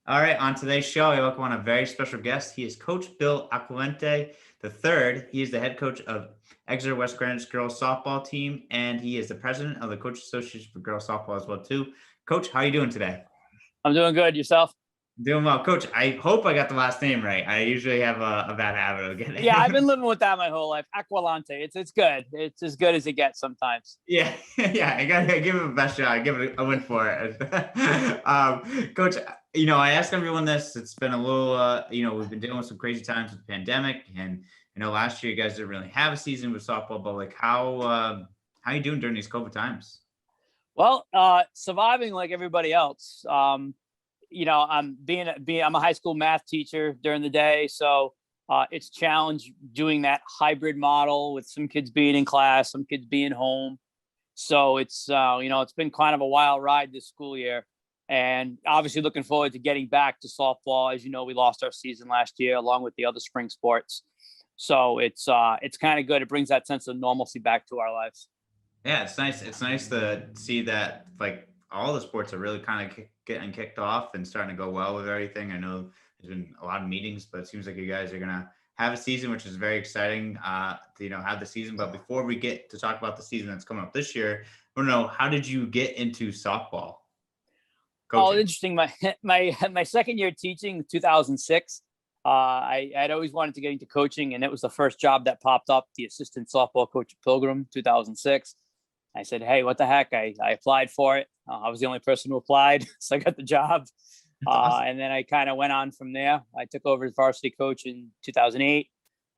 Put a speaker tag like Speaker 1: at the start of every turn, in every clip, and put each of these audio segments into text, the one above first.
Speaker 1: All right, on today's show, I welcome on a very special guest. He is Coach Bill Aquilante III. He is the head coach of Exeter West Greenwich girls softball team, and he is the president of the Coach Association for girls softball as well too. Coach, how are you doing today?
Speaker 2: I'm doing good. Yourself?
Speaker 1: Doing well, Coach. I hope I got the last name right. I usually have a bad habit of getting it.
Speaker 2: Yeah, I've been living with that my whole life. Aquilante. It's good. It's as good as it gets sometimes.
Speaker 1: Yeah, yeah, I gotta give it a best shot. Give it a win for it. Coach, I ask everyone this. It's been a little, we've been dealing with some crazy times with the pandemic, and last year you guys didn't really have a season with softball. But like, how you doing during these COVID times?
Speaker 2: Well, surviving like everybody else. I'm a high school math teacher during the day, so it's challenge doing that hybrid model with some kids being in class, some kids being home. So it's it's been kind of a wild ride this school year, and obviously looking forward to getting back to softball. As you know, we lost our season last year along with the other spring sports, so it's kind of good. It brings that sense of normalcy back to our lives.
Speaker 1: Yeah, it's nice. It's nice to see that like all the sports are really kind of getting kicked off and starting to go well with everything. I know there's been a lot of meetings, but it seems like you guys are gonna have a season, which is very exciting. To have the season. But before we get to talk about the season that's coming up this year, I don't know, how did you get into softball
Speaker 2: Oh,
Speaker 1: coaching?
Speaker 2: interesting. My second year teaching, 2006. I'd always wanted to get into coaching, and it was the first job that popped up, the assistant softball coach at Pilgrim, 2006. I said, hey, what the heck? I applied for it. I was the only person who applied, so I got the job.
Speaker 1: That's awesome.
Speaker 2: And then I kind of went on from there. I took over as varsity coach in 2008.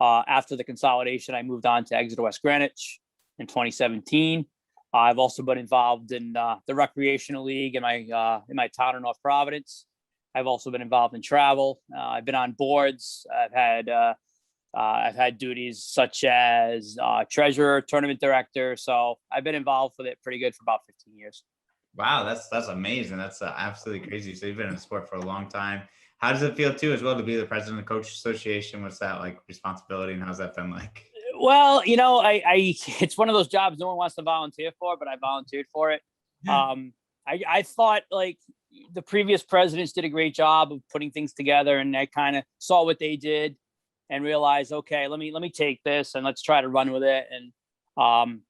Speaker 2: After the consolidation, I moved on to Exeter West Greenwich in 2017. I've also been involved in the recreational league in my town of North Providence. I've also been involved in travel. I've been on boards. I've had duties such as treasurer, tournament director. So I've been involved with it pretty good for about 15 years.
Speaker 1: Wow, that's amazing. That's absolutely crazy. So you've been in the sport for a long time. How does it feel too, as well, to be the president of the Coach Association? What's that like responsibility, and how's that been like?
Speaker 2: Well, I it's one of those jobs no one wants to volunteer for, but I volunteered for it. I thought like the previous presidents did a great job of putting things together, and I kind of saw what they did and realized, okay, let me take this and let's try to run with it. And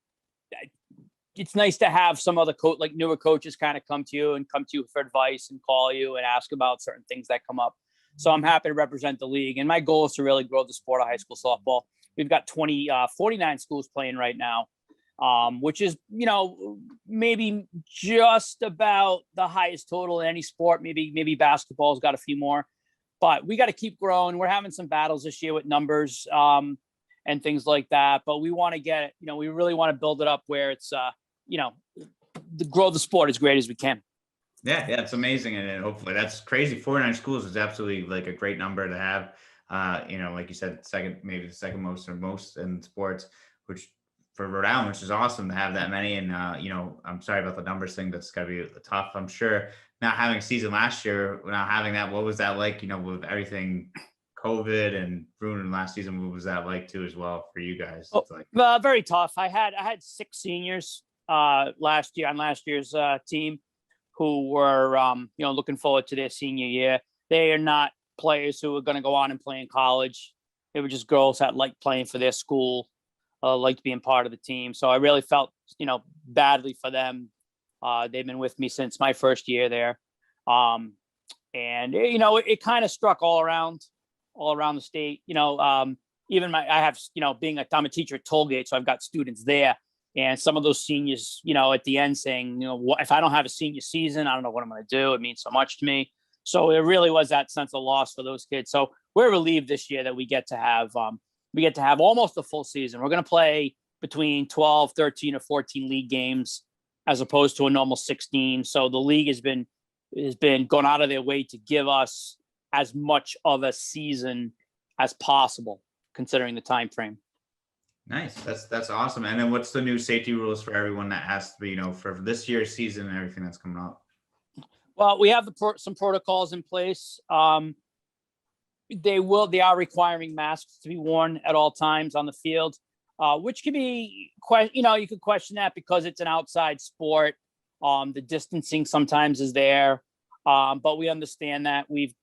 Speaker 2: it's nice to have some other like newer coaches kind of come to you for advice and call you and ask about certain things that come up. So I'm happy to represent the league. And my goal is to really grow the sport of high school softball. We've got 49 schools playing right now, which is, maybe just about the highest total in any sport. Maybe basketball's got a few more, but we got to keep growing. We're having some battles this year with numbers and things like that. But we want to get it, we really want to build it up where it's, to grow the sport as great as we can.
Speaker 1: Yeah, it's amazing, and hopefully that's crazy. 49 schools is absolutely like a great number to have. Like you said, maybe the second most or most in sports, which for Rhode Island, which is awesome to have that many. And I'm sorry about the numbers thing. That's got to be tough. I'm sure not having a season last year, not having that. What was that like? With everything, COVID and ruining last season. What was that like too, as well for you guys? It's like
Speaker 2: very tough. I had 6 seniors last year on last year's team who were looking forward to their senior year. They are not players who are going to go on and play in college. They were just girls that liked playing for their school, liked being part of the team. So I really felt, badly for them. They've been with me since my first year there. And it kind of struck all around the state. Even I'm a teacher at Tollgate, so I've got students there. And some of those seniors, at the end saying, if I don't have a senior season, I don't know what I'm going to do. It means so much to me. So it really was that sense of loss for those kids. So we're relieved this year that we get to have almost a full season. We're going to play between 12, 13, or 14 league games as opposed to a normal 16. So the league has been going out of their way to give us as much of a season as possible, considering the time frame.
Speaker 1: nice. That's awesome. And then what's the new safety rules for everyone that has to be, for this year's season and everything that's coming up?
Speaker 2: Well, we have some protocols in place. They are requiring masks to be worn at all times on the field, which can be, you could question that because it's an outside sport. The distancing sometimes is there. But we understand that we've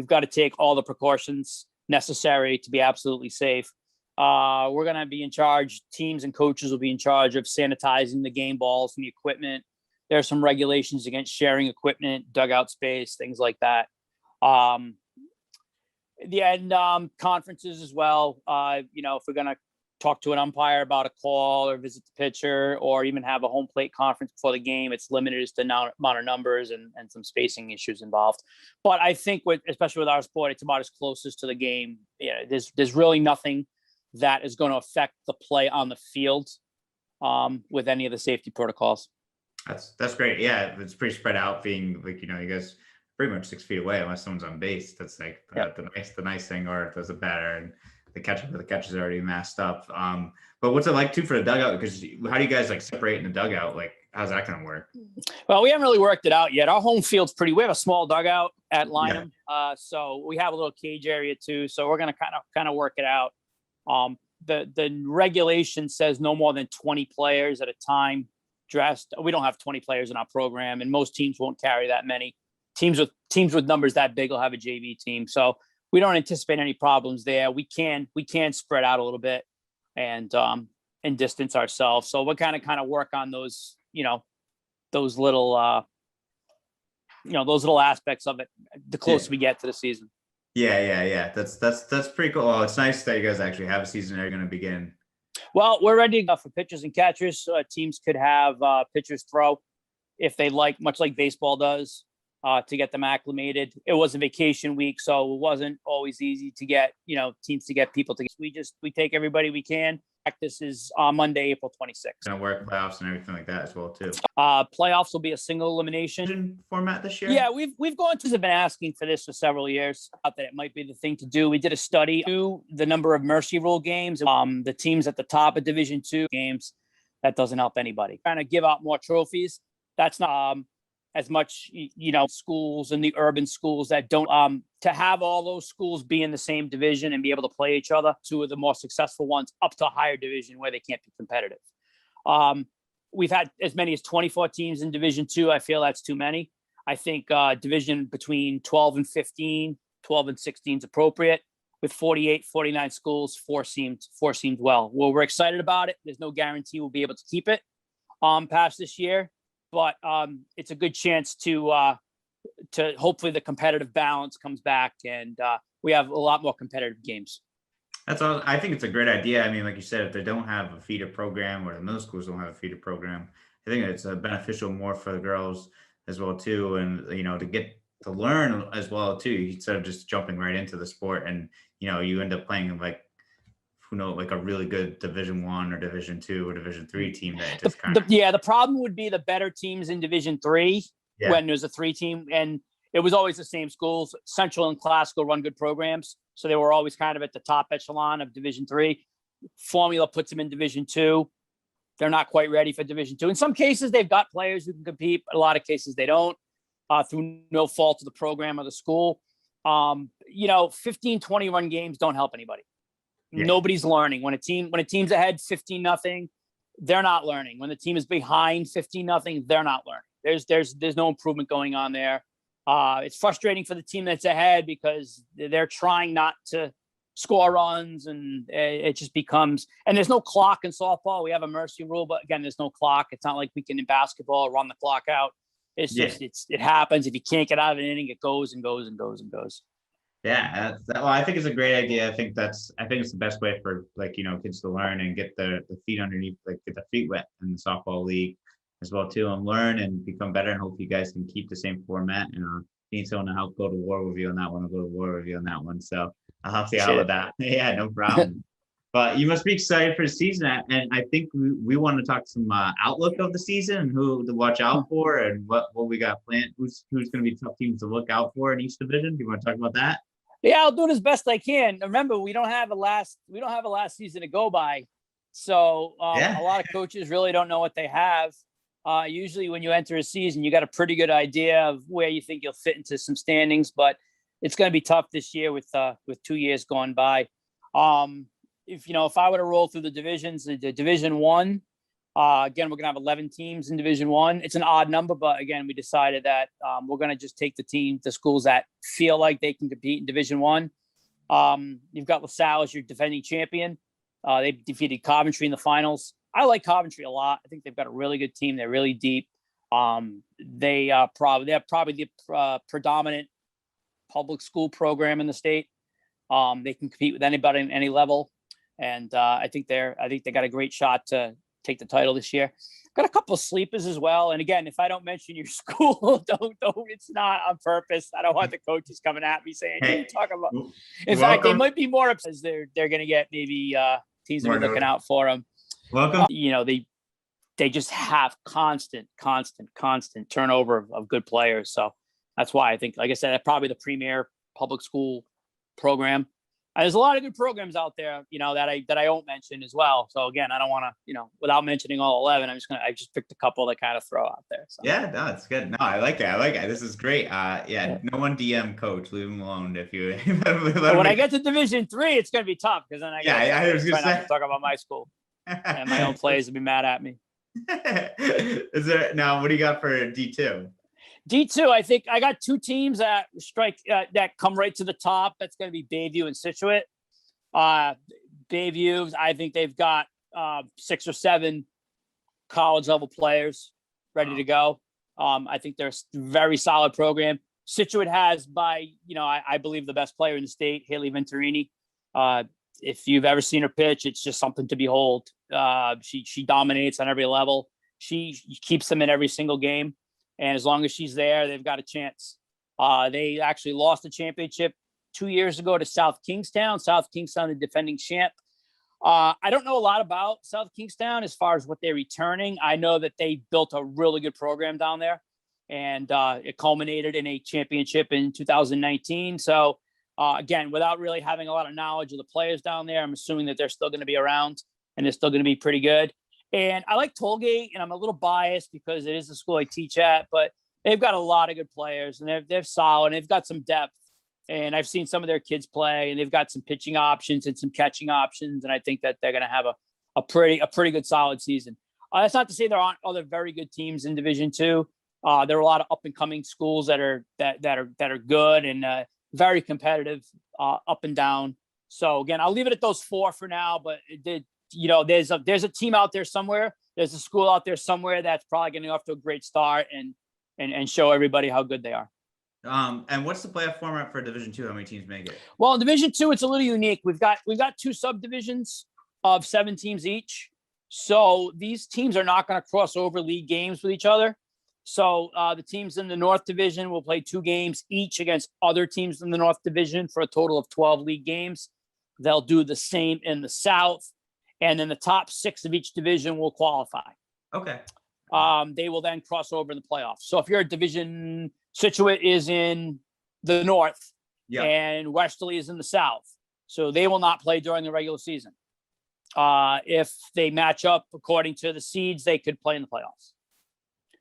Speaker 2: got to take all the precautions necessary to be absolutely safe. We're going to be in charge. Teams and coaches will be in charge of sanitizing the game balls and the equipment. There are some regulations against sharing equipment, dugout space, things like that. Conferences as well. If we're going to talk to an umpire about a call or visit the pitcher or even have a home plate conference before the game, it's limited as to amount of numbers and some spacing issues involved. But I think especially with our sport, it's about as closest to the game. There's really nothing that is going to affect the play on the field with any of the safety protocols.
Speaker 1: That's great. Yeah, it's pretty spread out, being like, you guys pretty much 6 feet away unless someone's on base. That's like the nice thing, or if there's a batter and the catcher's already masked up. But what's it like too for the dugout? Because how do you guys like separate in the dugout? Like, how's that going to work?
Speaker 2: Well, we haven't really worked it out yet. Our home field's we have a small dugout at Lynham. Yeah. So we have a little cage area too. So we're going to kind of work it out. The regulation says no more than 20 players at a time dressed. We don't have 20 players in our program, and most teams won't carry that many. Teams with numbers that big will have a JV team. So we don't anticipate any problems there. We can spread out a little bit and distance ourselves. So we'll kind of work on those, those little aspects of it the closer we get to the season.
Speaker 1: Yeah. That's pretty cool. Well, it's nice that you guys actually have a season that are going to begin.
Speaker 2: Well, we're ready to go for pitchers and catchers. Teams could have pitchers throw if they like, much like baseball does, to get them acclimated. It was a vacation week, so it wasn't always easy to get, teams to get people to. We take everybody we can. Practice is on Monday, April 26th.
Speaker 1: Gonna work playoffs and everything like that as well too.
Speaker 2: Playoffs will be a single elimination
Speaker 1: format this year.
Speaker 2: Yeah, we've gone to have been asking for this for several years. Thought that it might be the thing to do. We did a study to the number of mercy rule games. The teams at the top of Division II games. That doesn't help anybody. Trying to give out more trophies. That's not as much, schools and the urban schools that don't, to have all those schools be in the same division and be able to play each other, two of the more successful ones up to a higher division where they can't be competitive. We've had as many as 24 teams in Division II. I feel that's too many. I think division between 12 and 15, 12 and 16 is appropriate. With 48, 49 schools, four seemed well. Well, we're excited about it. There's no guarantee we'll be able to keep it past this year. But it's a good chance to hopefully the competitive balance comes back and we have a lot more competitive games.
Speaker 1: That's all. I think it's a great idea. I mean, like you said, if they don't have a feeder program or the middle schools don't have a feeder program, I think it's beneficial more for the girls as well too. And, to get to learn as well too, instead of just jumping right into the sport and, you end up playing like, like a really good Division I or Division II or Division III team that just
Speaker 2: the problem would be the better teams in Division III when there's a 3 team, and it was always the same schools. Central and Classical run good programs, so they were always kind of at the top echelon of Division III. Formula puts them in Division II. They're not quite ready for Division II. In some cases, they've got players who can compete, but a lot of cases they don't, through no fault of the program or the school. 15, 20 run games don't help anybody. Yeah. Nobody's learning. When a team's ahead 15-0, they're not learning. When the team is behind 15-0, they're not learning. There's no improvement going on there. It's frustrating for the team that's ahead because they're trying not to score runs, and it just becomes. And there's no clock in softball. We have a mercy rule, but again, there's no clock. It's not like we can in basketball run the clock out. It's just it happens. If you can't get out of an inning, it goes and goes and goes and goes.
Speaker 1: Yeah, well, I think it's a great idea. I think it's the best way for kids to learn and get the feet underneath, like get the feet wet in the softball league as well too, and learn and become better. And hope you guys can keep the same format. And need someone to help go to war with you on that one. I'll go to war with you on that one. So I'll help you out with that. Yeah, no problem. But you must be excited for the season, and I think we want to talk some outlook of the season and who to watch out for and what we got planned. Who's going to be tough teams to look out for in each division? Do you want to talk about that?
Speaker 2: Yeah, I'll do it as best I can. Remember, we don't have a last season to go by, so a lot of coaches really don't know what they have. Usually, when you enter a season, you got a pretty good idea of where you think you'll fit into some standings, but it's going to be tough this year with 2 years gone by. If I were to roll through the divisions, the Division I, Again, we're going to have 11 teams in Division One. It's an odd number, but again, we decided that we're going to just take the schools that feel like they can compete in Division One. You've got LaSalle as your defending champion. They defeated Coventry in the finals. I like Coventry a lot. I think they've got a really good team. They're really deep. They have probably the predominant public school program in the state. They can compete with anybody at any level, and I think they got a great shot to take the title this year. Got a couple of sleepers as well. And again, if I don't mention your school, don't. It's not on purpose. I don't want the coaches coming at me saying, "Hey, talk about." In fact, they might be more upset. They're going to get maybe teams that are looking out for them.
Speaker 1: Welcome.
Speaker 2: They just have constant turnover of good players. So that's why I think, like I said, probably the premier public school program. There's a lot of good programs out there, that I won't mention as well. So again, I don't want to, without mentioning all 11, I just picked a couple to kind of throw out there. So.
Speaker 1: Yeah, no, it's good. No, I like it. This is great. No one DM coach, leave him alone if you.
Speaker 2: When I get to Division III, it's going to be tough because then
Speaker 1: I was going to
Speaker 2: talk about my school and my own players will be mad at me.
Speaker 1: Is there now? What do you got for D2?
Speaker 2: D2, I think I got two teams that that come right to the top. That's going to be Bayview and Scituate. Bayview, I think they've got 6 or 7 college level players ready to go. I think they're a very solid program. Scituate has I believe the best player in the state, Haley Venturini. If you've ever seen her pitch, it's just something to behold. She dominates on every level. She keeps them in every single game. And as long as she's there, they've got a chance. They actually lost the championship 2 years ago to South Kingstown. South Kingstown, the defending champ. I don't know a lot about South Kingstown as far as what they're returning. I know that they built a really good program down there, and it culminated in a championship in 2019. So, again, without really having a lot of knowledge of the players down there, I'm assuming that they're still going to be around and they're still going to be pretty good. And I like Tollgate, and I'm a little biased because it is the school I teach at, but they've got a lot of good players, and they're solid, and they've got some depth. And I've seen some of their kids play, and they've got some pitching options and some catching options, and I think that they're going to have a pretty good solid season. That's not to say there aren't other very good teams in Division II. There are a lot of up and coming schools that are good and very competitive up and down. So again, I'll leave it at those 4 for now, but there's a team out there somewhere. There's a school out there somewhere that's probably getting off to a great start and show everybody how good they are.
Speaker 1: And what's the playoff format for Division II? How many teams make it?
Speaker 2: Well, in Division II, it's a little unique. We've got 2 subdivisions of 7 teams each. So these teams are not going to cross over league games with each other. So the teams in the North Division will play 2 games each against other teams in the North Division for a total of 12 league games. They'll do the same in the South. And then the top 6 of each division will qualify.
Speaker 1: Okay.
Speaker 2: They will then cross over in the playoffs. So if you're a division, Scituate is in the North, and Westerly is in the South. So they will not play during the regular season. If they match up according to the seeds, they could play in the playoffs.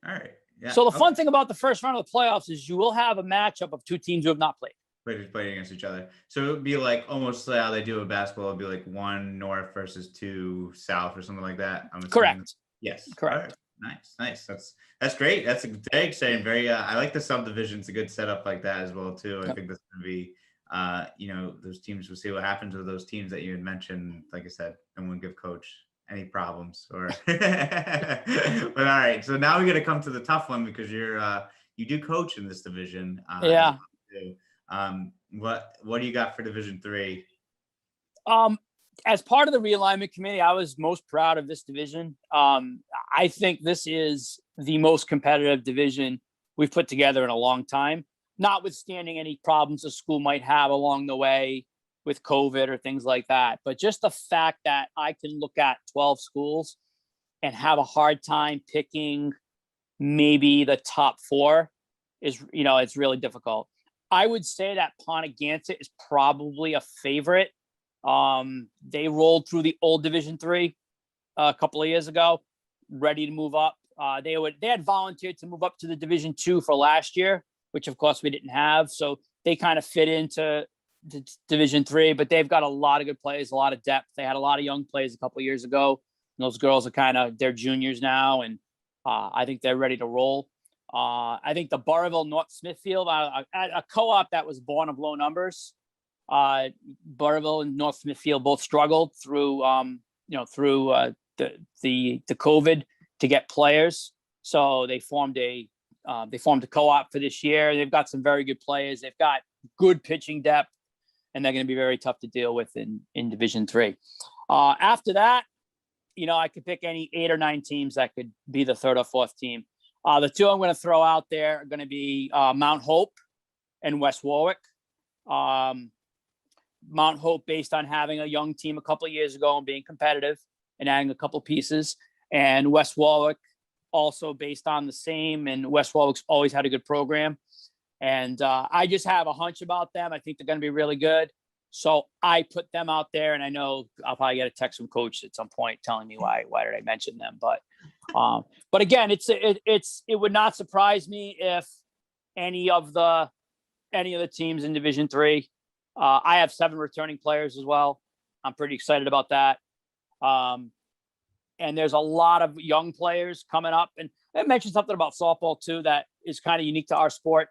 Speaker 1: All right. Yeah.
Speaker 2: So the fun thing about the first round of the playoffs is you will have a matchup of 2 teams who have not played.
Speaker 1: Playing against each other. So it would be like almost how they do with basketball. It'd be like 1 North versus 2 South or something like that.
Speaker 2: Correct.
Speaker 1: Yes.
Speaker 2: Correct.
Speaker 1: Right. Nice. That's great. That's very exciting. I like the subdivisions. A good setup like that as well too. I think that's going to be, those teams. We'll see what happens with those teams that you had mentioned. Like I said, no one give coach any problems or. But all right. So now we got to come to the tough one because you do coach in this division.
Speaker 2: Yeah.
Speaker 1: What do you got for Division III?
Speaker 2: As part of the realignment committee, I was most proud of this division. I think this is the most competitive division we've put together in a long time, notwithstanding any problems the school might have along the way with COVID or things like that. But just the fact that I can look at 12 schools and have a hard time picking maybe the top 4 is, it's really difficult. I would say that Pontiganset is probably a favorite. They rolled through the old Division III a couple of years ago, ready to move up. They had volunteered to move up to the Division II for last year, which of course we didn't have. So they kind of fit into the Division III, but they've got a lot of good players, a lot of depth. They had a lot of young players a couple of years ago. those girls are they're juniors now, and I think they're ready to roll. I think the Burrillville North Smithfield, a co-op that was born of low numbers. Burrillville and North Smithfield both struggled through the COVID to get players. So they formed a co-op for this year. They've got some very good players. They've got good pitching depth, and they're going to be very tough to deal with in Division III. After that, I could pick any 8 or 9 teams that could be the 3rd or 4th team. The 2 I'm going to throw out there are going to be Mount Hope and West Warwick. Mount Hope, based on having a young team a couple of years ago and being competitive and adding a couple pieces, and West Warwick also based on the same. And West Warwick's always had a good program, and I just have a hunch about them. I think they're going to be really good, so I put them out there. And I know I'll probably get a text from coach at some point telling me why did I mention them, but again, it would not surprise me if any of the teams in Division III. I have 7 returning players as well. I'm pretty excited about that. And there's a lot of young players coming up. And I mentioned something about softball too that is kind of unique to our sport.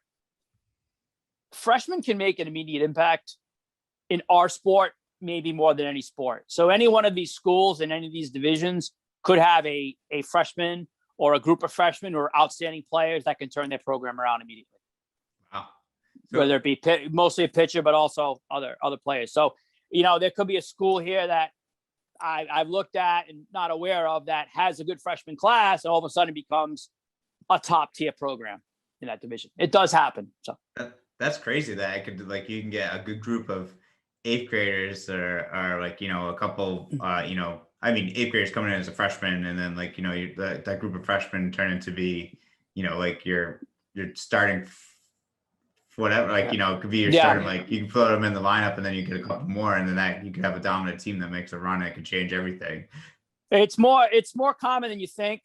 Speaker 2: Freshmen can make an immediate impact in our sport, maybe more than any sport. So any one of these schools in any of these divisions could have a freshman or a group of freshmen who are outstanding players that can turn their program around immediately.
Speaker 1: Wow.
Speaker 2: Whether it be mostly a pitcher, but also other players. So, there could be a school here that I've looked at and not aware of that has a good freshman class, and all of a sudden becomes a top tier program in that division. It does happen. So
Speaker 1: that's crazy that you can get a good group of 8th graders or a couple, 8th graders coming in as a freshman, and then that group of freshmen turn into be, you're starting whatever, it could be your starting, you can put them in the lineup and then you get a couple more, and then that you could have a dominant team that makes a run and could change everything.
Speaker 2: It's more common than you think.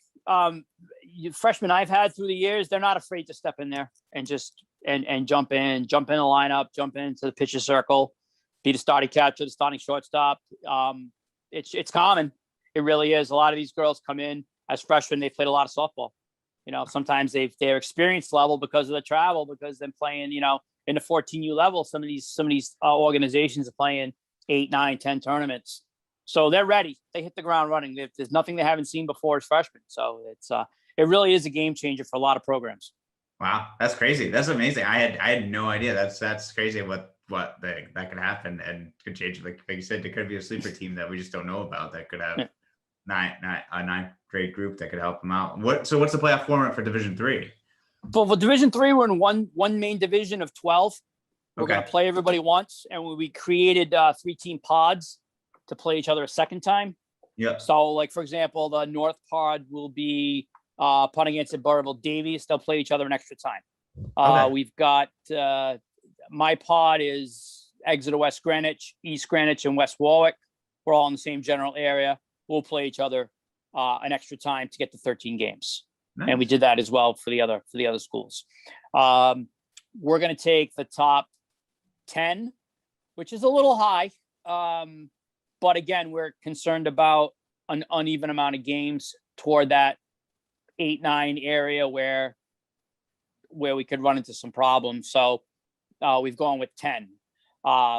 Speaker 2: Freshmen I've had through the years, they're not afraid to step in there and just and jump in the lineup, jump into the pitcher circle, be the starting catcher, the starting shortstop. It's common. It really is. A lot of these girls come in as freshmen. They played a lot of softball. Sometimes their experience level because of the travel, because they're playing, in the 14U level, some of these organizations are playing 8, 9, 10 tournaments. So they're ready. They hit the ground running. There's nothing they haven't seen before as freshmen. So it really is a game changer for a lot of programs.
Speaker 1: Wow. That's crazy. That's amazing. I had no idea. That's crazy what that could happen and could change. Like you said, there could be a sleeper team that we just don't know about that could have a 9th grade group that could help them out. So what's the playoff format for Division III?
Speaker 2: Well, for Division III, we're in one main division of 12. We're going to play everybody once, and we created 3-team pods to play each other a second time.
Speaker 1: Yeah.
Speaker 2: So, for example, the North pod will be putting against the Burrillville Davies. They'll play each other an extra time. We've got my pod is Exeter West Greenwich, East Greenwich, and West Warwick. We're all in the same general area. We'll play each other an extra time to get to 13 games. Nice. And we did that as well for the other schools. We're going to take the top 10, which is a little high. But again, we're concerned about an uneven amount of games toward that 8-9 area where we could run into some problems. So we've gone with 10.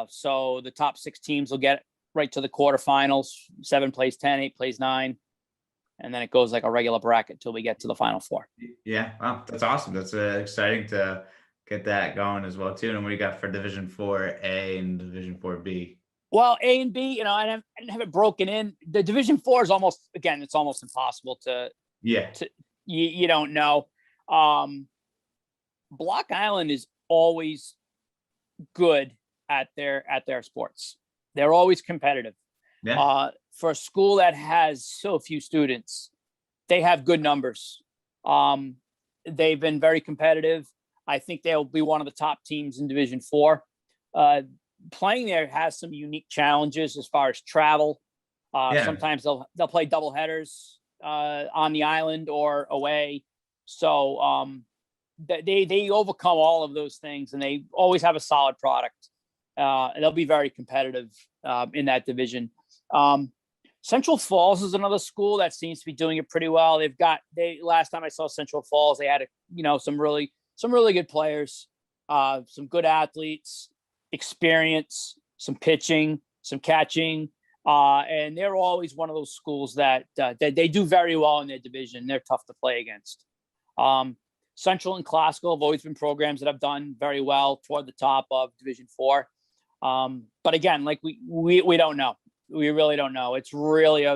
Speaker 2: So the top 6 teams will get right to the quarterfinals. 7 plays 10, 8 plays 9. And then it goes like a regular bracket till we get to the final 4.
Speaker 1: Yeah. Wow. That's awesome. That's exciting to get that going as well too. And what do you got for Division 4A and Division 4B?
Speaker 2: Well, A and B, I didn't have it broken in. The Division 4 is almost impossible to, you don't know. Block Island is always good at their sports. They're always competitive. Yeah. For a school that has so few students, they have good numbers. They've been very competitive. I think they'll be one of the top teams in Division 4. Playing there has some unique challenges as far as travel. Sometimes they'll play double headers on the island or away. So they overcome all of those things, and they always have a solid product. And they'll be very competitive in that division. Central Falls is another school that seems to be doing it pretty well. Last time I saw Central Falls, they had some really good players, some good athletes, experience, some pitching, some catching, and they're always one of those schools that they do very well in their division. They're tough to play against. Central and Classical have always been programs that have done very well toward the top of Division 4. But again, like we don't know. We really don't know. It's really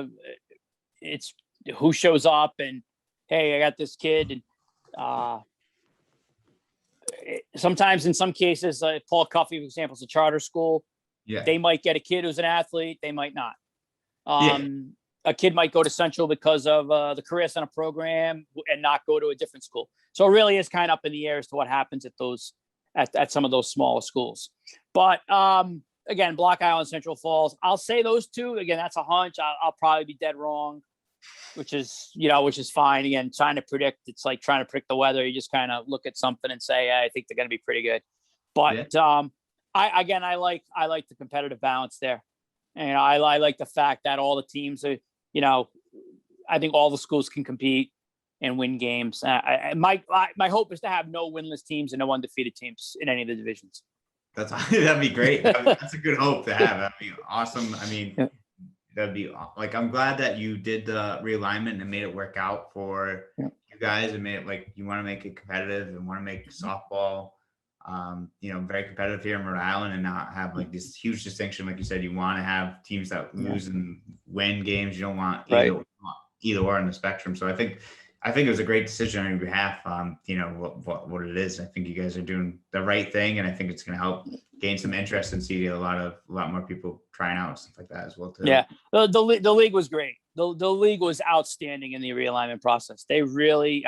Speaker 2: it's who shows up and, hey, I got this kid. And sometimes in some cases, Paul Cuffey, for example, is a charter school.
Speaker 1: Yeah.
Speaker 2: They might get a kid who's an athlete. They might not. A kid might go to Central because of the Career Center program and not go to a different school. So it really is kind of up in the air as to what happens at some of those smaller schools. But again, Block Island, Central Falls, I'll say those two. Again, that's a hunch. I'll probably be dead wrong, which is fine. Again, trying to predict, it's like trying to predict the weather. You just kind of look at something and say, I think they're going to be pretty good. But I like the competitive balance there. And I like the fact that all the teams are, I think all the schools can compete and win games. My hope is to have no winless teams and no undefeated teams in any of the divisions.
Speaker 1: That'd be great. That's a good hope to have. That'd be awesome. I mean, that'd be like, I'm glad that you did the realignment and made it work out for you guys, and made it like you want to make it competitive and want to make softball, very competitive here in Rhode Island, and not have like this huge distinction. Like you said, you want to have teams that lose and win games. You don't want either or on the spectrum. So I think it was a great decision on your behalf. What it is. I think you guys are doing the right thing, and I think it's going to help gain some interest and see a lot more people trying out and stuff like that as well too.
Speaker 2: Yeah, the league was great. The league was outstanding in the realignment process. They really,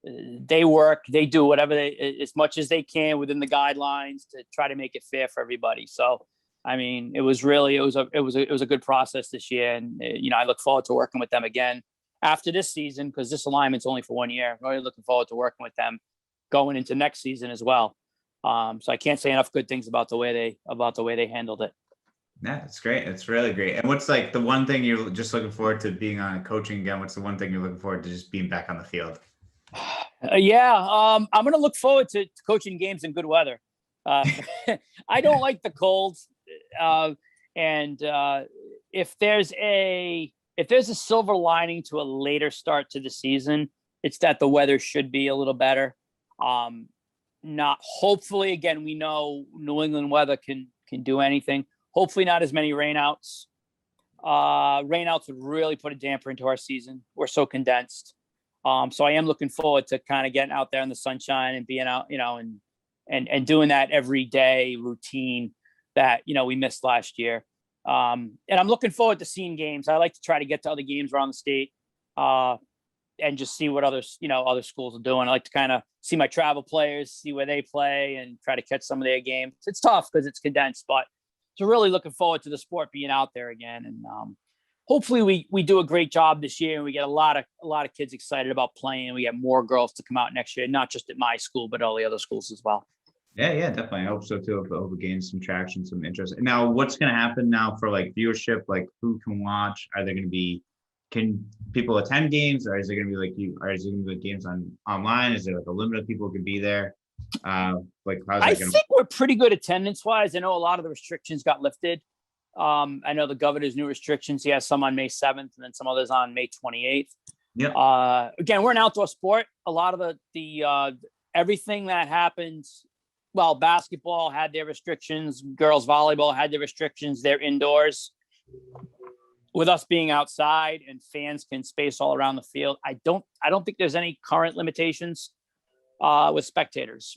Speaker 2: they work, they do whatever as much as they can within the guidelines to try to make it fair for everybody. So, it was a good process this year, and I look forward to working with them again after this season, because this alignment's only for 1 year. I'm really looking forward to working with them going into next season as well. So I can't say enough good things about the way they handled it.
Speaker 1: Yeah, it's great. It's really great. And what's like the one thing you're just looking forward to being on coaching again? What's the one thing you're looking forward to just being back on the field?
Speaker 2: I'm going to look forward to coaching games in good weather. I don't like the cold. And if there's a silver lining to a later start to the season, it's that the weather should be a little better. Hopefully, again, we know New England weather can do anything. Hopefully not as many rainouts. Rainouts would really put a damper into our season. We're so condensed. So I am looking forward to kind of getting out there in the sunshine and being out, and doing that every day routine that, we missed last year. And I'm looking forward to seeing games. I like to try to get to other games around the state and just see what other schools are doing. I like to kind of see my travel players, see where they play, and try to catch some of their games. It's tough because it's condensed, but so really looking forward to the sport being out there again. And hopefully we do a great job this year, and we get a lot of kids excited about playing. We get more girls to come out next year, not just at my school, but all the other schools as well.
Speaker 1: Yeah, definitely. I hope so too. I hope it gains some traction, some interest. Now, what's going to happen now for like viewership? Like, who can watch? Are there going to be? Can people attend games, or is it going to be like is it going to be like games online? Is there like a limit of people who can be there? How's that
Speaker 2: I think we're pretty good attendance wise. I know a lot of the restrictions got lifted. I know the governor's new restrictions. He has some on May 7th and then some others on May 28th.
Speaker 1: Yeah.
Speaker 2: Again, we're an outdoor sport. A lot of the everything that happens. Well, basketball had their restrictions. Girls volleyball had their restrictions. They're indoors. With us being outside and fans can space all around the field, I don't think there's any current limitations with spectators.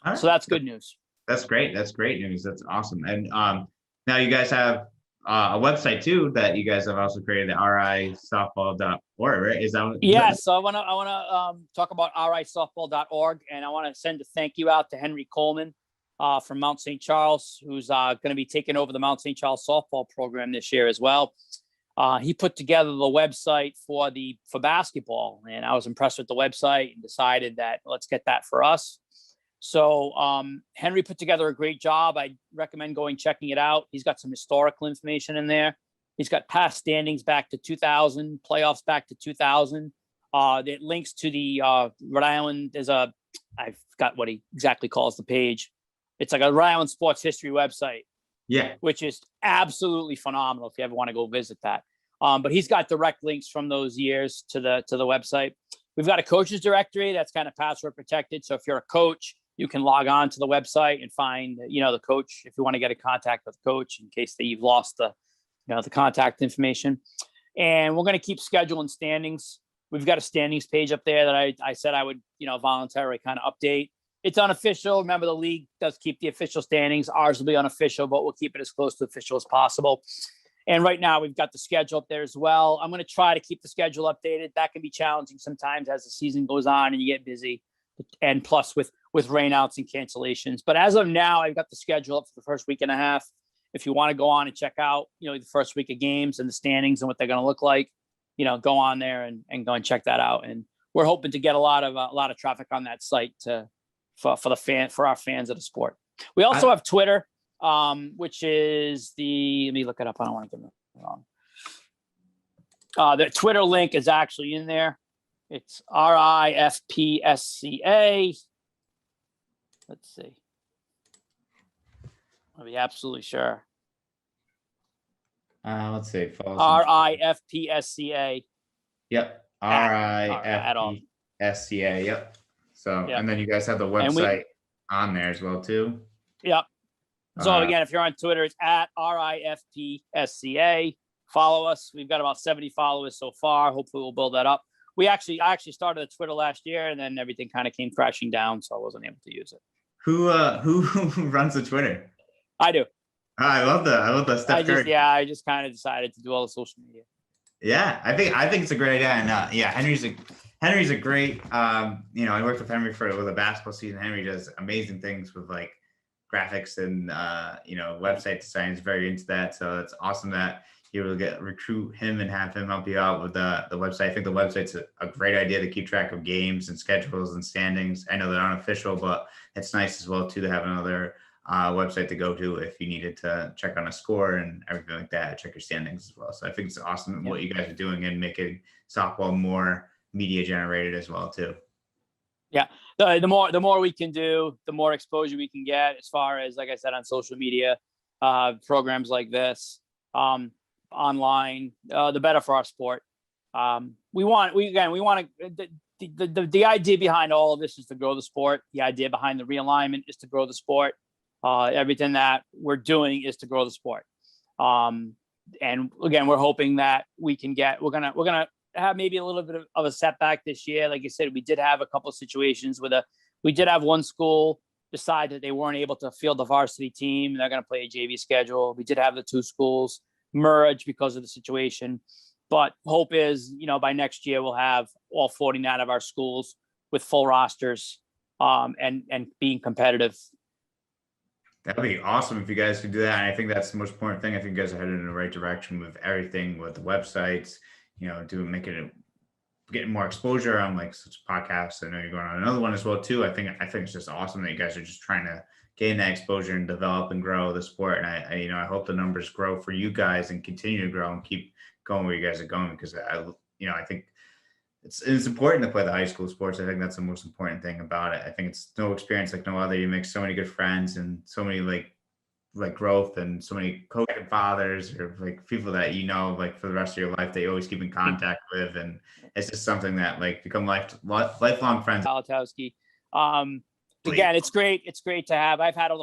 Speaker 2: Right. So that's good news.
Speaker 1: That's great. That's great news. That's awesome. And now you guys have a website too that you guys have also created, the risoftball.org, right? Is that?
Speaker 2: Yeah. So I want to talk about risoftball.org, and I want to send a thank you out to Henry Coleman from Mount St. Charles, who's going to be taking over the Mount St. Charles softball program this year as well. He put together the website for basketball, and I was impressed with the website and decided that let's get that for us. So Henry put together a great job. I recommend checking it out. He's got some historical information in there. He's got past standings back to 2000, playoffs back to 2000. It links to the Rhode Island. I forgot what he exactly calls the page. It's like a Rhode Island sports history website.
Speaker 1: Yeah.
Speaker 2: Which is absolutely phenomenal if you ever want to go visit that. But he's got direct links from those years to the website. We've got a coaches directory that's kind of password protected. So if you're a coach, you can log on to the website and find, the coach if you want to get in contact with the coach in case that you've lost the contact information. And we're going to keep schedule and standings. We've got a standings page up there that I said I would, voluntarily kind of update. It's unofficial. Remember, the league does keep the official standings. Ours will be unofficial, but we'll keep it as close to official as possible. And right now we've got the schedule up there as well. I'm going to try to keep the schedule updated. That can be challenging sometimes as the season goes on and you get busy, and plus with rainouts and cancellations. But as of now, I've got the schedule up for the first week and a half. If you want to go on and check out, the first week of games and the standings and what they're going to look like, go on there and go and check that out. And we're hoping to get a lot of traffic on that site for our fans of the sport. We also have Twitter. Which is let me look it up. I don't want to get it wrong. The Twitter link is actually in there. It's RIFPSCA. Let's see. I'll be absolutely sure.
Speaker 1: Let's see.
Speaker 2: RIFPSCA.
Speaker 1: Yep. RIFPSCA. Yep. So, and then you guys have the website on there as well too.
Speaker 2: Yep. So again, if you're on Twitter, it's at RIFPSCA. Follow us. We've got about 70 followers so far. Hopefully we'll build that up. I actually started a Twitter last year, and then everything kind of came crashing down, so I wasn't able to use it.
Speaker 1: Who runs the Twitter?
Speaker 2: I do.
Speaker 1: I love that Steph Curry.
Speaker 2: I just kind of decided to do all the social media.
Speaker 1: Yeah, I think it's a great idea, and Henry's a great. I worked with Henry with a basketball season. Henry does amazing things with like graphics and website design. Is very into that, so it's awesome that you will recruit him and have him help you out with the website. I think the website's a great idea to keep track of games and schedules and standings. I know they're unofficial, but it's nice as well too to have another website to go to if you needed to check on a score and everything like that, check your standings as well. So I think it's awesome what you guys are doing and making softball more media generated as well too. Yeah.
Speaker 2: The more we can do, the more exposure we can get as far as, like I said, on social media, programs like this, online, the better for our sport. The idea behind all of this is to grow the sport. The idea behind the realignment is to grow the sport. Everything that we're doing is to grow the sport. And again, we're hoping that we're gonna have maybe a little bit of a setback this year. Like I said, we did have a couple of situations we did have one school decide that they weren't able to field the varsity team. They're going to play a JV schedule. We did have the two schools merge because of the situation, but hope is, by next year we'll have all 49 of our schools with full rosters, and being competitive.
Speaker 1: That'd be awesome if you guys could do that. And I think that's the most important thing. I think you guys are headed in the right direction with everything, with the websites, getting more exposure on like such podcasts. I know you're going on another one as well too. I think it's just awesome that you guys are just trying to gain that exposure and develop and grow the sport. And I hope the numbers grow for you guys and continue to grow and keep going where you guys are going, because I think it's important to play the high school sports. I think that's the most important thing about it. I think it's no experience like no other. You make so many good friends and so many like growth, and so many coaches and fathers or like people that like for the rest of your life that you always keep in contact with, and it's just something that like become lifelong friends.
Speaker 2: Palatowski. Again, it's great to have. I've had all the